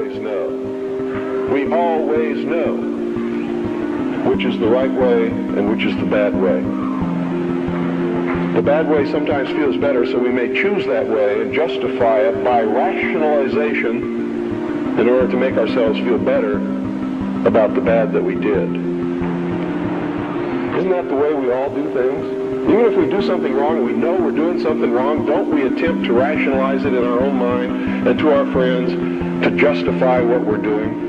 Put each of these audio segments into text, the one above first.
always know. We always know which is the right way and which is the bad way. The bad way sometimes feels better, so we may choose that way and justify it by rationalization in order to make ourselves feel better about the bad that we did. Isn't that the way we all do things? Even if we do something wrong and we know we're doing something wrong, don't we attempt to rationalize it in our own mind and to our friends to justify what we're doing?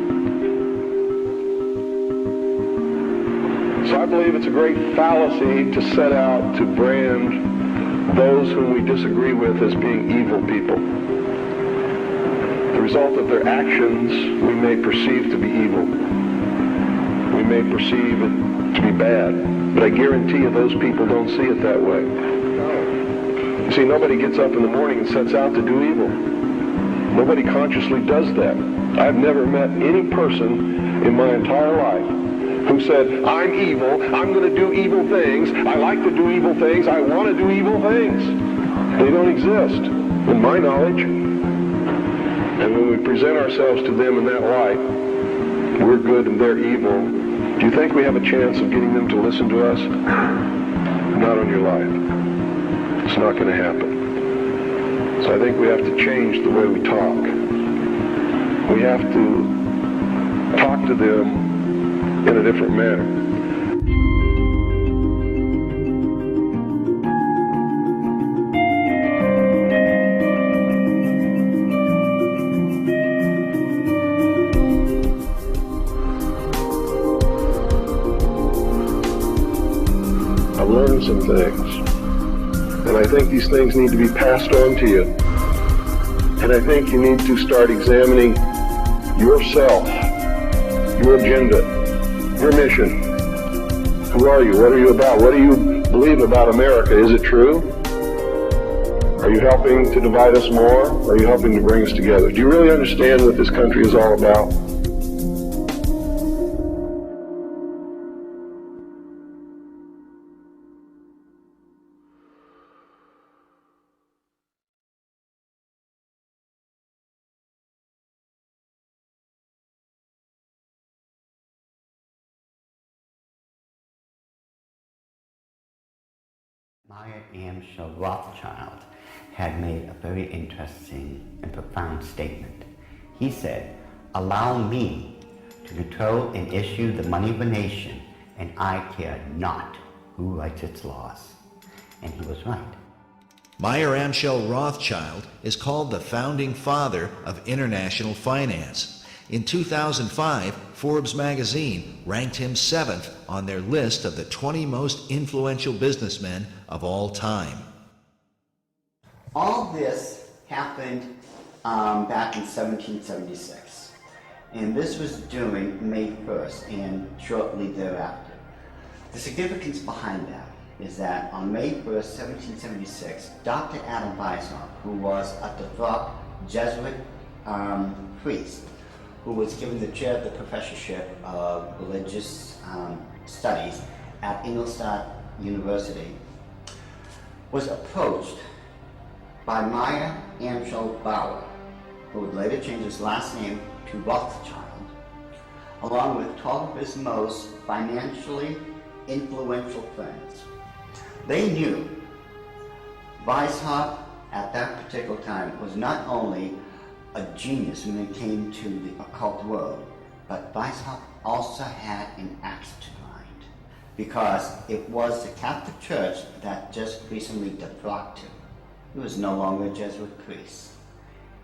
So I believe it's a great fallacy to set out to brand those whom we disagree with as being evil people. The result of their actions we may perceive to be evil. We may perceive it to be bad, but I guarantee you those people don't see it that way. You see, nobody gets up in the morning and sets out to do evil. Nobody consciously does that. I've never met any person in my entire life who said, I'm evil, I'm going to do evil things, I like to do evil things, I want to do evil things. They don't exist, in my knowledge. And when we present ourselves to them in that light, we're good and they're evil, do you think we have a chance of getting them to listen to us? Not on your life. It's not going to happen. So I think we have to change the way we talk. We have to talk to them in a different manner. I've learned some things, and I think these things need to be passed on to you. And I think you need to start examining yourself, your agenda, your mission. Who are you? What are you about? What do you believe about America? Is it true? Are you helping to divide us more? Or are you helping to bring us together? Do you really understand what this country is all about? Rothschild had made a very interesting and profound statement. He said, "Allow me to control and issue the money of a nation, and I care not who writes its laws." And he was right. Meyer Amschel Rothschild is called the founding father of international finance. In 2005, Forbes magazine ranked him 7th on their list of the 20 most influential businessmen of all time. All this happened back in 1776, and this was during May 1st and shortly thereafter. The significance behind that is that on May 1st, 1776, Dr. Adam Weishaupt, who was a devout Jesuit priest, who was given the chair of the professorship of religious studies at Ingolstadt University, was approached by Meyer Amschel Bauer, who would later change his last name to Rothschild, along with 12 of his most financially influential friends. They knew Weishaupt at that particular time was not only a genius when it came to the occult world, but Weishaupt also had an axe to grind, because it was the Catholic Church that just recently defrocked him. He was no longer a Jesuit priest,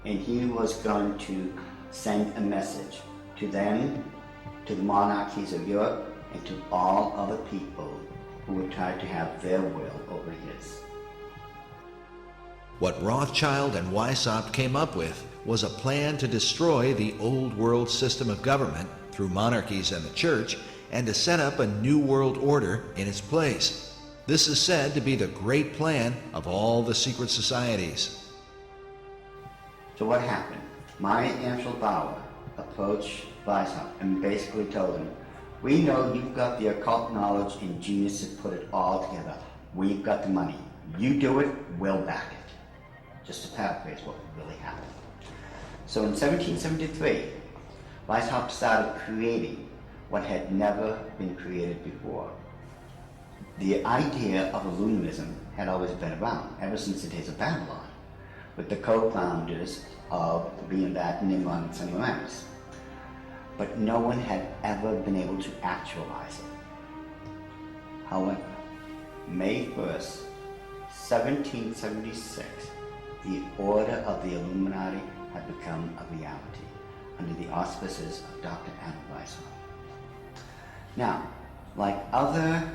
and he was going to send a message to them, to the monarchies of Europe, and to all other people who would try to have their will over his. What Rothschild and Weishaupt came up with was a plan to destroy the old world system of government through monarchies and the church, and to set up a new world order in its place. This is said to be the great plan of all the secret societies. So what happened? Meyer Amschel Bauer approached Weishaupt and basically told him, "We know you've got the occult knowledge and genius to put it all together. We've got the money. You do it, we'll back it." Just to paraphrase what really happened. So in 1773, Weishaupt started creating what had never been created before. The idea of Illuminism had always been around, ever since the days of Babylon, with the co-founders of being that Nimrod and Semiramis. But no one had ever been able to actualize it. However, May 1st, 1776, the Order of the Illuminati had become a reality under the auspices of Dr. Adam Weishaupt. Now, like other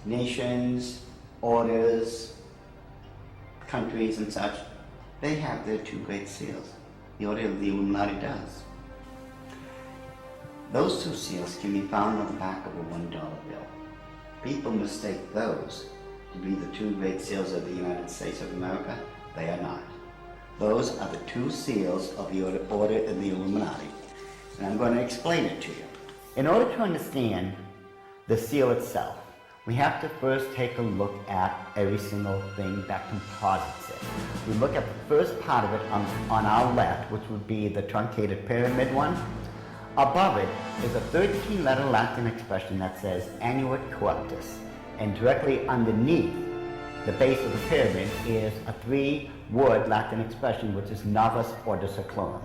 nations, orders, countries and such, they have their two great seals. The Order of the Illuminati does. Those two seals can be found on the back of a $1 bill. People mistake those to be the two great seals of the United States of America. They are not. Those are the two seals of the Order of the Illuminati, and I'm going to explain it to you. In order to understand the seal itself, we have to first take a look at every single thing that composites it. We look at the first part of it on our left, which would be the truncated pyramid one. Above it is a 13-letter Latin expression that says Annuit Corruptus, and directly underneath the base of the pyramid is a 3-word Latin expression, which is Novus Ordo Seclorum.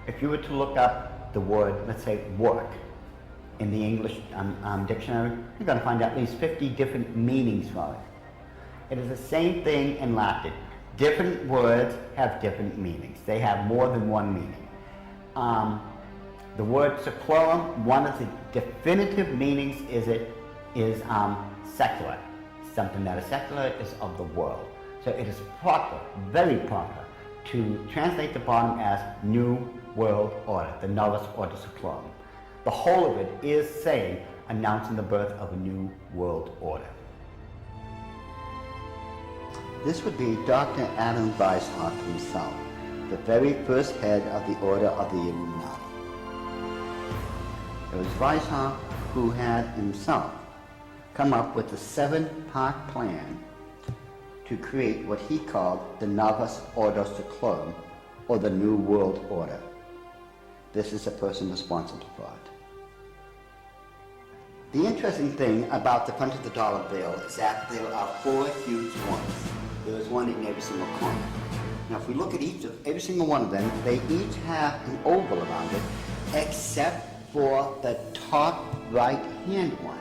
If you were to look up the word, let's say, work, in the English dictionary, you're going to find at least 50 different meanings for it. It is the same thing in Latin. Different words have different meanings. They have more than one meaning. The word seclorum, one of the definitive meanings is secular. Something that is secular is of the world. So it is proper, very proper, to translate the bottom as New World Order, the Novus Ordo Seclorum. The whole of it is saying, announcing the birth of a new world order. This would be Dr. Adam Weishaupt himself, the very first head of the Order of the Illuminati. It was Weishaupt who had himself come up with a 7-part plan to create what he called the Novus Ordo Seclorum, or the New World Order. This is the person responsible for it. The interesting thing about the front of the dollar bill is that there are 4 huge ones. There is one in every single corner. Now if we look at every single one of them, they each have an oval around it, except for the top right-hand one.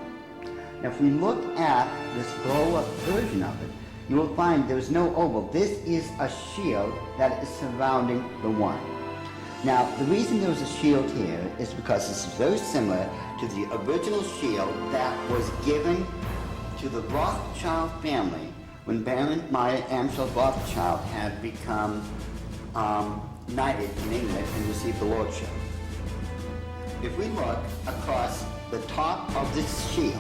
Now if we look at this blow-up version of it, you will find there is no oval. This is a shield that is surrounding the one. Now, the reason there was a shield here is because this is very similar to the original shield that was given to the Rothschild family when Baron Meyer Amschel Rothschild had become knighted in England and received the lordship. If we look across the top of this shield,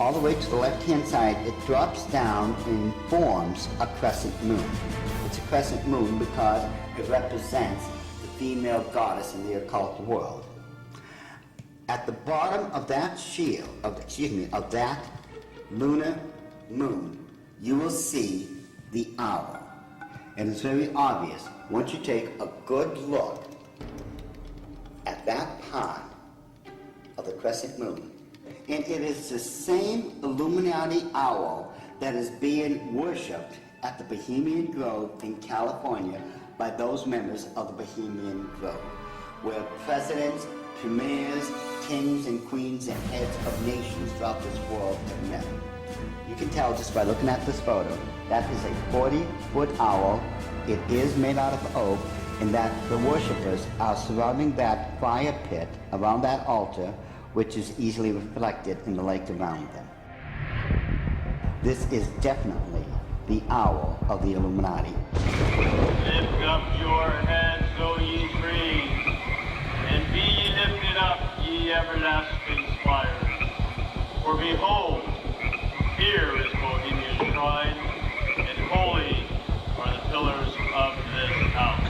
all the way to the left-hand side, it drops down and forms a crescent moon. It's a crescent moon because it represents the female goddess in the occult world. At the bottom of that shield, of that lunar moon, you will see the owl. And it's very obvious, once you take a good look at that part of the crescent moon, and it is the same Illuminati owl that is being worshipped at the Bohemian Grove in California by those members of the Bohemian Grove, where presidents, premiers, kings and queens and heads of nations throughout this world have met. You can tell just by looking at this photo, that is a 40-foot owl. It is made out of oak, and that the worshippers are surrounding that fire pit around that altar, which is easily reflected in the lake around them. This is definitely the owl of the Illuminati. Lift up your heads, O ye trees, and be ye lifted up, ye everlasting spires. For behold, here is Bohemia's shrine, and holy are the pillars of this house.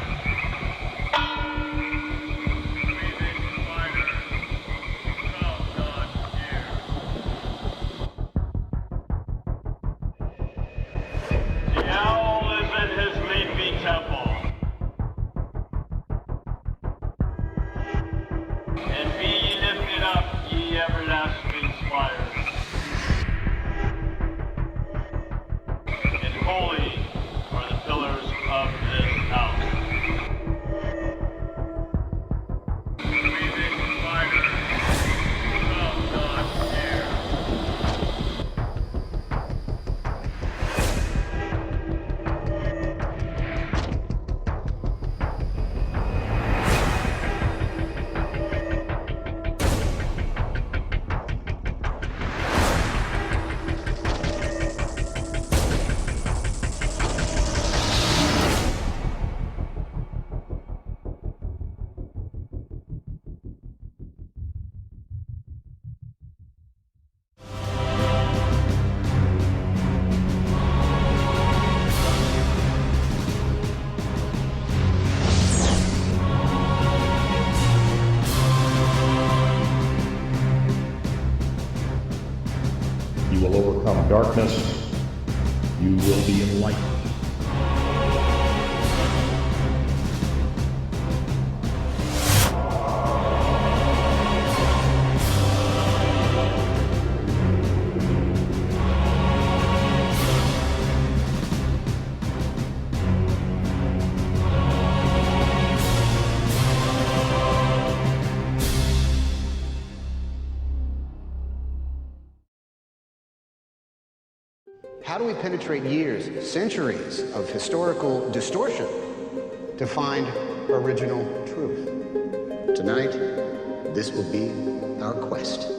The owl is in his leafy temple. darkness, you will be enlightened. How do we penetrate years, centuries of historical distortion to find original truth? Tonight, this will be our quest.